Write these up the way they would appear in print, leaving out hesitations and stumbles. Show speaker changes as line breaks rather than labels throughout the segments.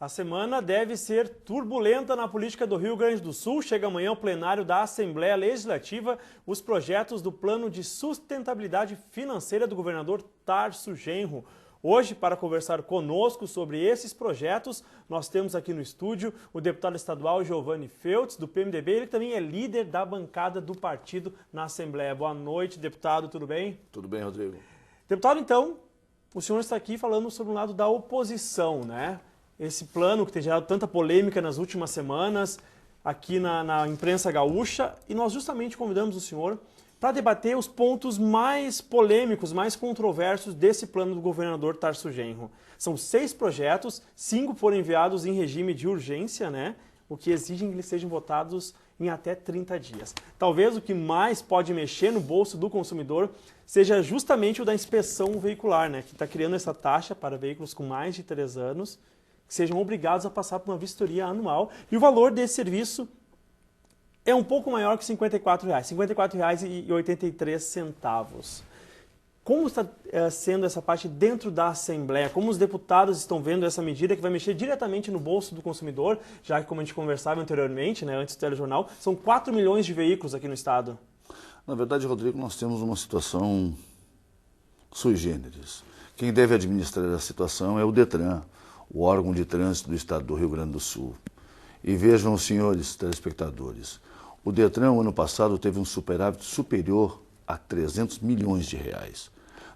A semana deve ser turbulenta na política do Rio Grande do Sul. Chega amanhã ao plenário da Assembleia Legislativa os projetos do Plano de Sustentabilidade Financeira do governador Tarso Genro. Hoje, para conversar conosco sobre esses projetos, nós temos aqui no estúdio o deputado estadual Giovanni Feltz, do PMDB. Ele também é líder da bancada do partido na Assembleia. Boa noite, deputado, tudo bem?
Tudo bem, Rodrigo.
Deputado, então, o senhor está aqui falando sobre o lado da oposição, né? Esse plano que tem gerado tanta polêmica nas últimas semanas aqui na imprensa gaúcha, e nós justamente convidamos o senhor para debater os pontos mais polêmicos, mais controversos desse plano do governador Tarso Genro. São 6 projetos, 5 foram enviados em regime de urgência, né? O que exige que eles sejam votados em até 30 dias. Talvez o que mais pode mexer no bolso do consumidor seja justamente o da inspeção veicular, né? Que está criando essa taxa para veículos com mais de 3 anos, que sejam obrigados a passar por uma vistoria anual. E o valor desse serviço é um pouco maior que R$ 54,00, R$ 54,83. Como está sendo essa parte dentro da Assembleia? Como os deputados estão vendo essa medida que vai mexer diretamente no bolso do consumidor, já que, como a gente conversava anteriormente, né, antes do telejornal, são 4 milhões de veículos aqui no estado?
Na verdade, Rodrigo, nós temos uma situação sui generis. Quem deve administrar a situação é o DETRAN, o órgão de trânsito do estado do Rio Grande do Sul. E vejam, os senhores telespectadores, o DETRAN, ano passado, teve um superávit superior a 300 milhões de reais.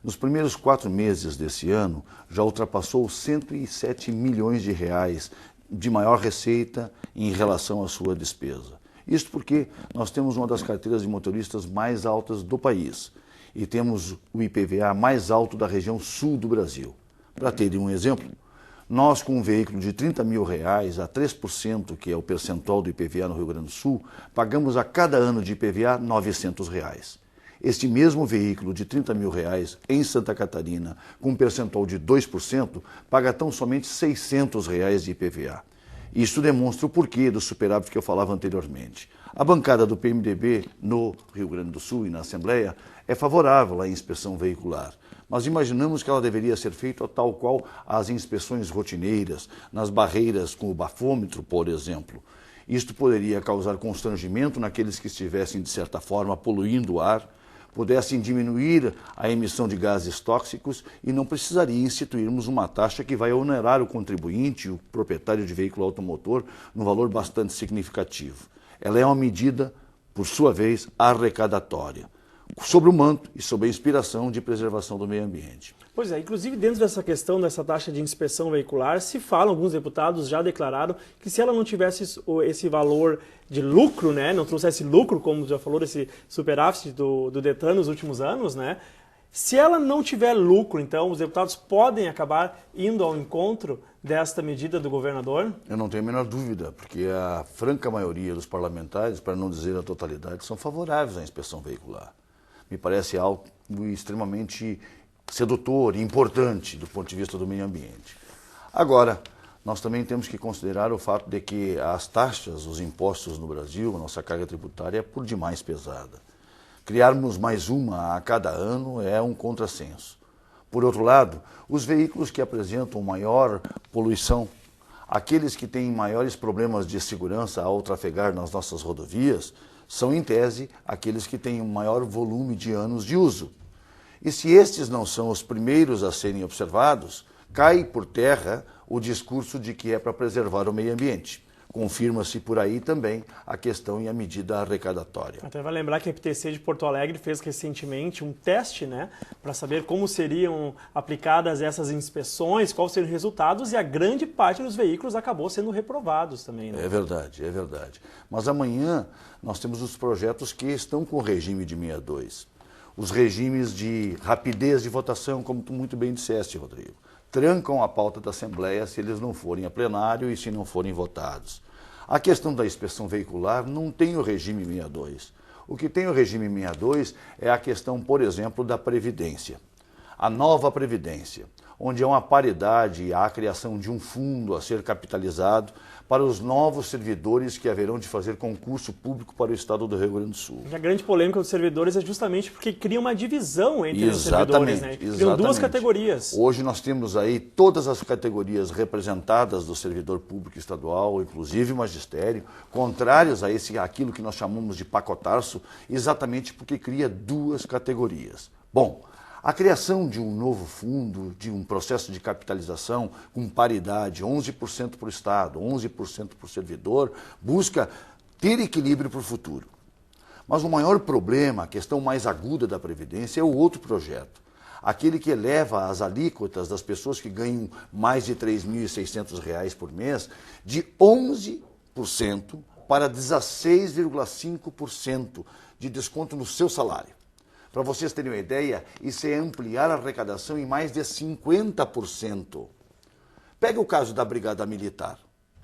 Nos primeiros 4 meses desse ano, já ultrapassou 107 milhões de reais de maior receita em relação à sua despesa. Isso porque nós temos uma das carteiras de motoristas mais altas do país e temos o IPVA mais alto da região sul do Brasil. Para terem um exemplo, nós, com um veículo de R$ 30 mil, a 3%, que é o percentual do IPVA no Rio Grande do Sul, pagamos a cada ano de IPVA R$ 900. Este mesmo veículo de R$ 30 mil em Santa Catarina, com um percentual de 2%, paga tão somente R$ 600 de IPVA. Isso demonstra o porquê do superávit que eu falava anteriormente. A bancada do PMDB no Rio Grande do Sul e na Assembleia é favorável à inspeção veicular. Nós imaginamos que ela deveria ser feita tal qual as inspeções rotineiras, nas barreiras com o bafômetro, por exemplo. Isto poderia causar constrangimento naqueles que estivessem, de certa forma, poluindo o ar, pudessem diminuir a emissão de gases tóxicos e não precisaria instituirmos uma taxa que vai onerar o contribuinte, o proprietário de veículo automotor, num valor bastante significativo. Ela é uma medida, por sua vez, arrecadatória, sobre o manto e sob a inspiração de preservação do meio ambiente.
Pois é, inclusive dentro dessa questão dessa taxa de inspeção veicular, se fala, alguns deputados já declararam que se ela não tivesse esse valor de lucro, né, não trouxesse lucro, como já falou, desse superávit do DETRAN nos últimos anos, né, se ela não tiver lucro, então os deputados podem acabar indo ao encontro desta medida do governador?
Eu não tenho a menor dúvida, porque a franca maioria dos parlamentares, para não dizer a totalidade, são favoráveis à inspeção veicular. Me parece algo extremamente sedutor e importante do ponto de vista do meio ambiente. Agora, nós também temos que considerar o fato de que as taxas, os impostos no Brasil, a nossa carga tributária é por demais pesada. Criarmos mais uma a cada ano é um contrassenso. Por outro lado, os veículos que apresentam maior poluição, aqueles que têm maiores problemas de segurança ao trafegar nas nossas rodovias, são, em tese, aqueles que têm um maior volume de anos de uso. E se estes não são os primeiros a serem observados, cai por terra o discurso de que é para preservar o meio ambiente. Confirma-se por aí também a questão e a medida arrecadatória.
Até vai lembrar que a FTC de Porto Alegre fez recentemente um teste, né, para saber como seriam aplicadas essas inspeções, quais seriam os resultados, e a grande parte dos veículos acabou sendo reprovados também, né?
É verdade, é verdade. Mas amanhã nós temos os projetos que estão com o regime de 62. Os regimes de rapidez de votação, como tu muito bem disseste, Rodrigo, trancam a pauta da Assembleia se eles não forem a plenário e se não forem votados. A questão da inspeção veicular não tem o regime 62. O que tem o regime 62 é a questão, por exemplo, da Previdência. a nova Previdência, onde há uma paridade e há a criação de um fundo a ser capitalizado para os novos servidores que haverão de fazer concurso público para o Estado do Rio Grande do Sul.
A grande polêmica dos servidores é justamente porque cria uma divisão entre os servidores, né? Criam duas categorias.
Hoje nós temos aí todas as categorias representadas do servidor público estadual, inclusive o magistério, contrários a aquilo que nós chamamos de pacotarço, exatamente porque cria duas categorias. Bom, a criação de um novo fundo, de um processo de capitalização com paridade, 11% para o Estado, 11% para o servidor, busca ter equilíbrio para o futuro. Mas o maior problema, a questão mais aguda da Previdência é o outro projeto, aquele que eleva as alíquotas das pessoas que ganham mais de R$ 3.600 por mês de 11% para 16,5% de desconto no seu salário. Para vocês terem uma ideia, isso é ampliar a arrecadação em mais de 50%. Pega o caso da Brigada Militar,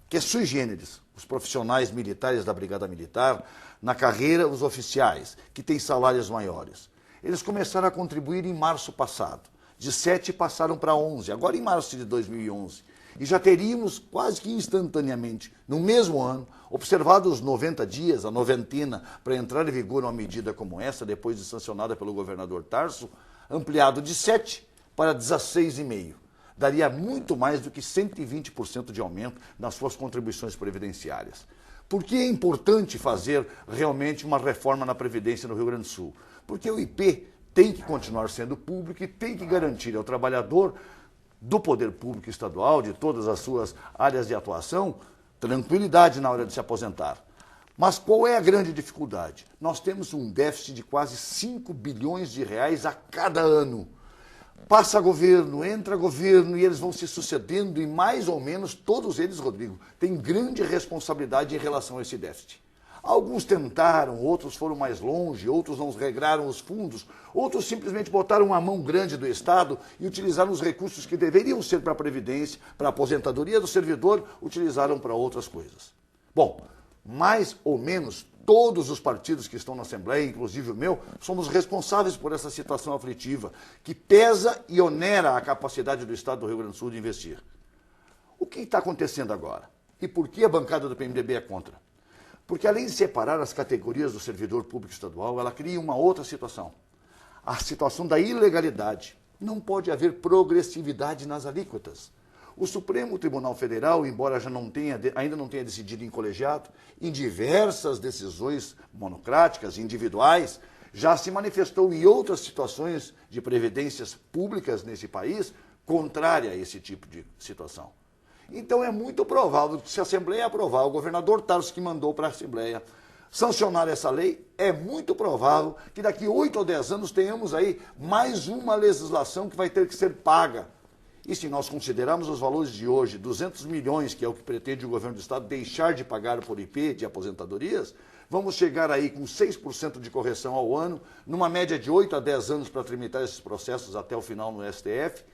que é sui generis, os profissionais militares da Brigada Militar, na carreira, os oficiais, que têm salários maiores. Eles começaram a contribuir em março passado. De 7 passaram para 11, agora em março de 2011. E já teríamos quase que instantaneamente, no mesmo ano, observado os 90 dias, a noventina, para entrar em vigor uma medida como essa, depois de sancionada pelo governador Tarso, ampliado de 7 para 16,5. Daria muito mais do que 120% de aumento nas suas contribuições previdenciárias. Por que é importante fazer realmente uma reforma na Previdência no Rio Grande do Sul? Porque o IP tem que continuar sendo público e tem que garantir ao trabalhador do poder público estadual, de todas as suas áreas de atuação, tranquilidade na hora de se aposentar. Mas qual é a grande dificuldade? Nós temos um déficit de quase 5 bilhões de reais a cada ano. Passa governo, entra governo e eles vão se sucedendo e mais ou menos todos eles, Rodrigo, têm grande responsabilidade em relação a esse déficit. Alguns tentaram, outros foram mais longe, outros não regraram os fundos, outros simplesmente botaram a mão grande do Estado e utilizaram os recursos que deveriam ser para a Previdência, para a aposentadoria do servidor, utilizaram para outras coisas. Bom, mais ou menos todos os partidos que estão na Assembleia, inclusive o meu, somos responsáveis por essa situação aflitiva, que pesa e onera a capacidade do Estado do Rio Grande do Sul de investir. O que está acontecendo agora? E por que a bancada do PMDB é contra? Porque além de separar as categorias do servidor público estadual, ela cria uma outra situação. A situação da ilegalidade. Não pode haver progressividade nas alíquotas. O Supremo Tribunal Federal, embora ainda não tenha decidido em colegiado, em diversas decisões monocráticas, individuais, já se manifestou em outras situações de previdências públicas nesse país contrária a esse tipo de situação. Então é muito provável que se a Assembleia aprovar, o governador Tarso que mandou para a Assembleia sancionar essa lei, é muito provável que daqui 8 ou 10 anos tenhamos aí mais uma legislação que vai ter que ser paga. E se nós considerarmos os valores de hoje, 200 milhões, que é o que pretende o governo do Estado deixar de pagar por IP de aposentadorias, vamos chegar aí com 6% de correção ao ano, numa média de 8 a 10 anos para tramitar esses processos até o final no STF,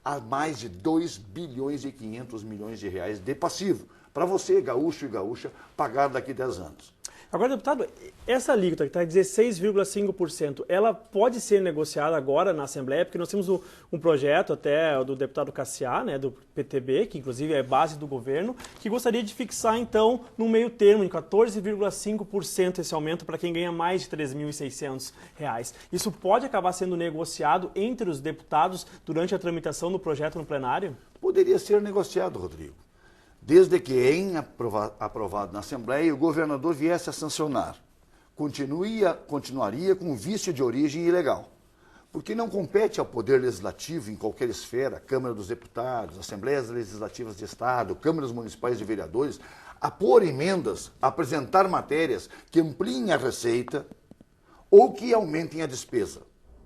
a mais de 2 bilhões e 500 milhões de reais de passivo, para você, gaúcho e gaúcha, pagar daqui a 10 anos.
Agora, deputado, essa alíquota que está em 16,5%, ela pode ser negociada agora na Assembleia, porque nós temos um projeto até do deputado Cassiá, né, do PTB, que inclusive é base do governo, que gostaria de fixar, então, num meio termo, em 14,5% esse aumento para quem ganha mais de R$ 3.600. Isso pode acabar sendo negociado entre os deputados durante a tramitação do projeto no plenário?
Poderia ser negociado, Rodrigo. Desde que em aprovado na Assembleia o governador viesse a sancionar, continuaria com o vício de origem ilegal, porque não compete ao Poder Legislativo em qualquer esfera, Câmara dos Deputados, Assembleias Legislativas de Estado, Câmaras Municipais de Vereadores, a pôr emendas, a apresentar matérias que ampliem a receita ou que aumentem a despesa.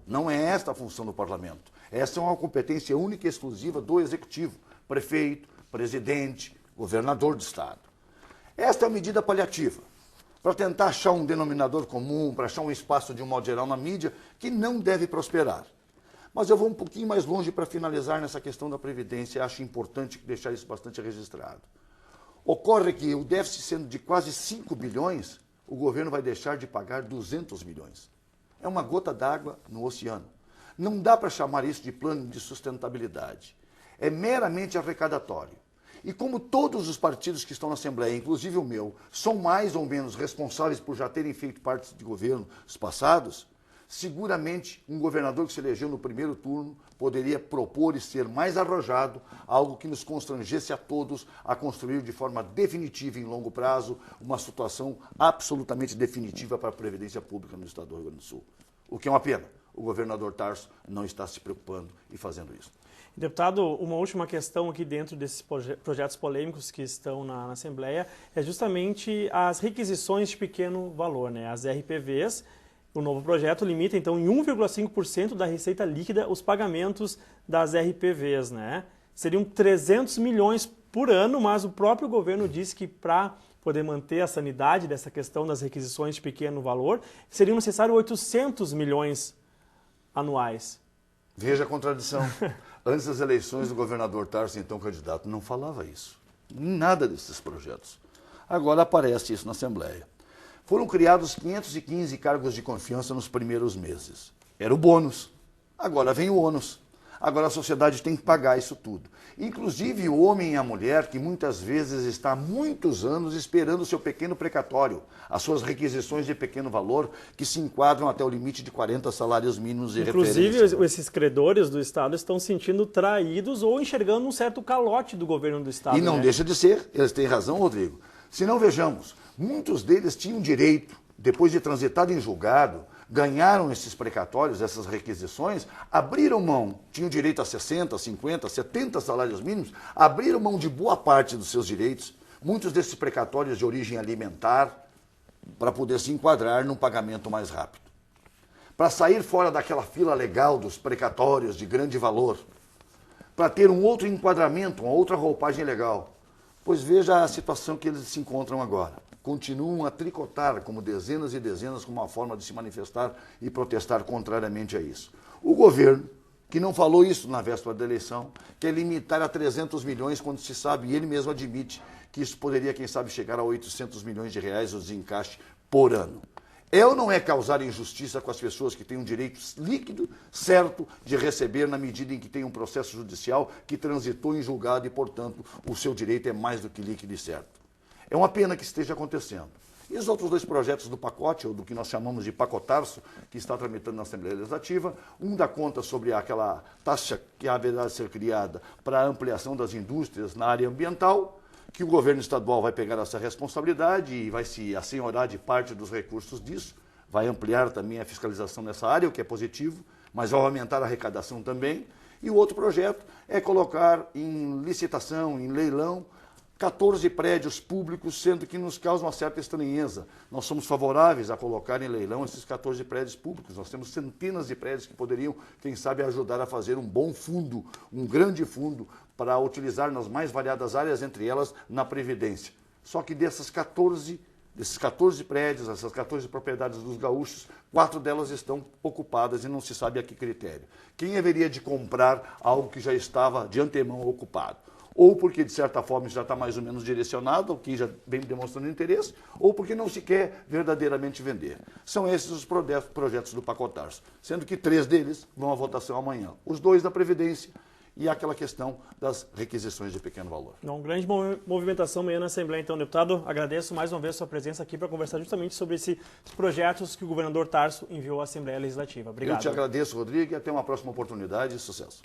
Não é esta a função do Parlamento. Essa é uma competência única e exclusiva do Executivo, prefeito, presidente, governador do Estado. Esta é uma medida paliativa, para tentar achar um denominador comum, para achar um espaço de um modo geral na mídia, que não deve prosperar. Mas eu vou um pouquinho mais longe para finalizar nessa questão da Previdência, acho importante deixar isso bastante registrado. Ocorre que o déficit sendo de quase 5 bilhões, o governo vai deixar de pagar 200 milhões. É uma gota d'água no oceano. Não dá para chamar isso de plano de sustentabilidade. É meramente arrecadatório. E como todos os partidos que estão na Assembleia, inclusive o meu, são mais ou menos responsáveis por já terem feito parte de governos passados, seguramente um governador que se elegeu no primeiro turno poderia propor e ser mais arrojado, algo que nos constrangesse a todos a construir de forma definitiva, em longo prazo, uma situação absolutamente definitiva para a Previdência Pública no estado do Rio Grande do Sul. O que é uma pena. O governador Tarso não está se preocupando e fazendo isso.
Deputado, uma última questão aqui dentro desses projetos polêmicos que estão na Assembleia é justamente as requisições de pequeno valor, né? As RPVs. O novo projeto limita, então, em 1,5% da receita líquida os pagamentos das RPVs, né? Seriam 300 milhões por ano, mas o próprio governo disse que para poder manter a sanidade dessa questão das requisições de pequeno valor, seriam necessários 800 milhões anuais.
Veja a contradição. Antes das eleições, o governador Tarso, então candidato, não falava isso. Nada desses projetos. Agora aparece isso na Assembleia. Foram criados 515 cargos de confiança nos primeiros meses. Era o bônus. Agora vem o ônus. Agora a sociedade tem que pagar isso tudo. Inclusive o homem e a mulher que muitas vezes está há muitos anos esperando o seu pequeno precatório, as suas requisições de pequeno valor, que se enquadram até o limite de 40 salários mínimos de referência.
Inclusive esses credores do Estado estão se sentindo traídos ou enxergando um certo calote do governo do Estado.
E não deixa de ser, eles têm razão, Rodrigo. Se não, vejamos, muitos deles tinham direito, depois de transitado em julgado, ganharam esses precatórios, essas requisições, abriram mão, tinham direito a 60, 50, 70 salários mínimos, abriram mão de boa parte dos seus direitos, muitos desses precatórios de origem alimentar, para poder se enquadrar num pagamento mais rápido. Para sair fora daquela fila legal dos precatórios de grande valor, para ter um outro enquadramento, uma outra roupagem legal. Pois veja a situação que eles se encontram agora. Continuam a tricotar como dezenas e dezenas como uma forma de se manifestar e protestar contrariamente a isso. O governo, que não falou isso na véspera da eleição, quer limitar a 300 milhões quando se sabe, e ele mesmo admite, que isso poderia, quem sabe, chegar a 800 milhões de reais o desencaixe por ano. É ou não é causar injustiça com as pessoas que têm um direito líquido, certo, de receber na medida em que tem um processo judicial que transitou em julgado e, portanto, o seu direito é mais do que líquido e certo? É uma pena que esteja acontecendo. E os outros dois projetos do pacote, ou do que nós chamamos de pacotarço, que está tramitando na Assembleia Legislativa, um dá conta sobre aquela taxa que haverá de ser criada para a ampliação das indústrias na área ambiental, que o governo estadual vai pegar essa responsabilidade e vai se assenhorar de parte dos recursos disso, vai ampliar também a fiscalização nessa área, o que é positivo, mas vai aumentar a arrecadação também. E o outro projeto é colocar em licitação, em leilão, 14 prédios públicos, sendo que nos causa uma certa estranheza. Nós somos favoráveis a colocar em leilão esses 14 prédios públicos. Nós temos centenas de prédios que poderiam, quem sabe, ajudar a fazer um bom fundo, um grande fundo, para utilizar nas mais variadas áreas, entre elas na Previdência. Só que desses 14 prédios, essas 14 propriedades dos gaúchos, 4 delas estão ocupadas e não se sabe a que critério. Quem haveria de comprar algo que já estava de antemão ocupado? Ou porque, de certa forma, isso já está mais ou menos direcionado, ou quem já vem demonstrando interesse, ou porque não se quer verdadeiramente vender. São esses os projetos do pacotarço, sendo que 3 deles vão à votação amanhã. Os 2 da Previdência e aquela questão das requisições de pequeno valor.
Uma grande movimentação amanhã na Assembleia, então, deputado. Agradeço mais uma vez a sua presença aqui para conversar justamente sobre esses projetos que o governador Tarso enviou à Assembleia Legislativa. Obrigado.
Eu te agradeço, Rodrigo, e até uma próxima oportunidade e sucesso.